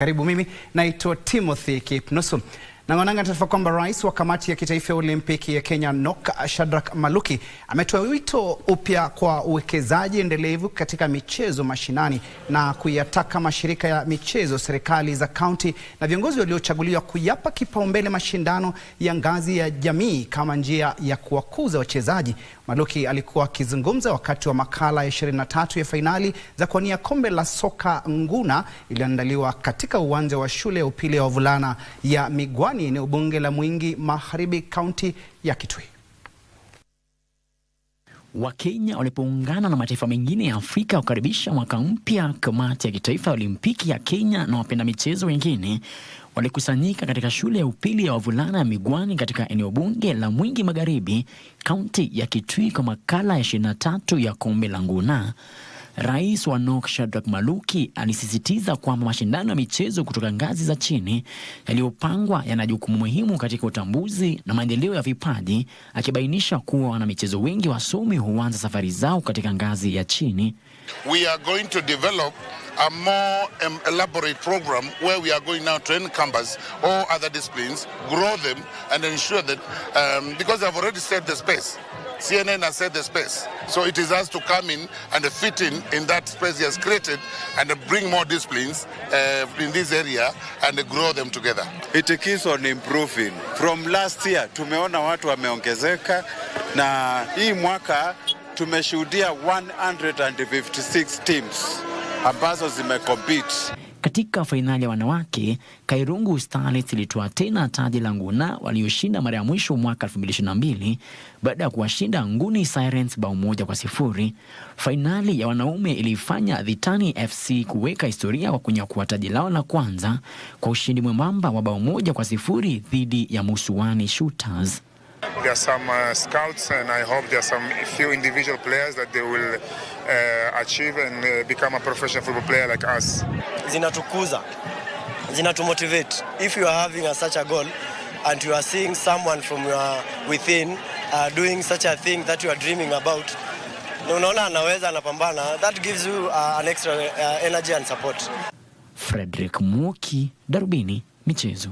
Karibu, mimi naitwa Timothy Kipnusu. Na mwananga taarifa kwamba rais wa kamati ya kitaifa ya Olimpiki ya Kenya NOC Shadrack Maluki ametoa wito upya kwa uwekezaji endelevu katika michezo mashinani na kuyataka mashirika ya michezo, serikali za kaunti na viongozi waliochaguliwa kuyapa kipaumbele mashindano ya ngazi ya jamii kama njia ya kuwakuza wachezaji. Maluki alikuwa akizungumza wakati wa makala ya 23 ya fainali za kuwania kombe la soka nguna iliyoandaliwa katika uwanja wa shule ya upili ya wavulana ya Migwani, eneo bunge la Mwingi Magharibi, kaunti ya Kitui. Wakenya walipoungana na mataifa mengine ya Afrika kukaribisha mwaka mpya, kamati ya kitaifa ya Olimpiki ya Kenya na wapenda michezo wengine walikusanyika katika shule ya upili ya wavulana ya Migwani katika eneo bunge la Mwingi Magharibi, kaunti ya Kitui kwa makala ya 23 ya kombe la nguna. Rais wa NOC Shadrack Maluki alisisitiza kwamba mashindano ya michezo kutoka ngazi za chini yaliyopangwa yana jukumu muhimu katika utambuzi na maendeleo ya vipaji, akibainisha kuwa wana michezo wengi wasomi huanza safari zao katika ngazi ya chini. We are going to develop a more elaborate program where we are going now to encompass all other disciplines, grow them and ensure that because I've already set the space. CNN has set the space, so it is us to come in and fit in that space he has created and bring more disciplines in this area and grow them together. It keeps on improving. From last year tumeona watu wameongezeka, na hii mwaka tumeshuhudia 156 teams ambazo zimecompete. Katika fainali ya wanawake, Kairungu Starlets ilitoa tena taji la nguna walioshinda mara ya mwisho mwaka 2022 baada ya kuwashinda Nguni Sirens bao 1-0. Fainali ya wanaume ilifanya Dhitani FC kuweka historia kwa kunyakua taji lao la kwanza kwa ushindi mwembamba wa bao 1-0 dhidi ya Musuwani Shooters. There are some scouts, and I hope there are some few individual players that they will achieve and become a professional football player like us. Zinatukuza, zinatumotivate. If you are having such a goal and you are seeing someone from within doing such a thing that you are dreaming about, unaona anaweza, anapambana, that gives you an extra energy and support. Frederick Muoki, Darubini Michezo.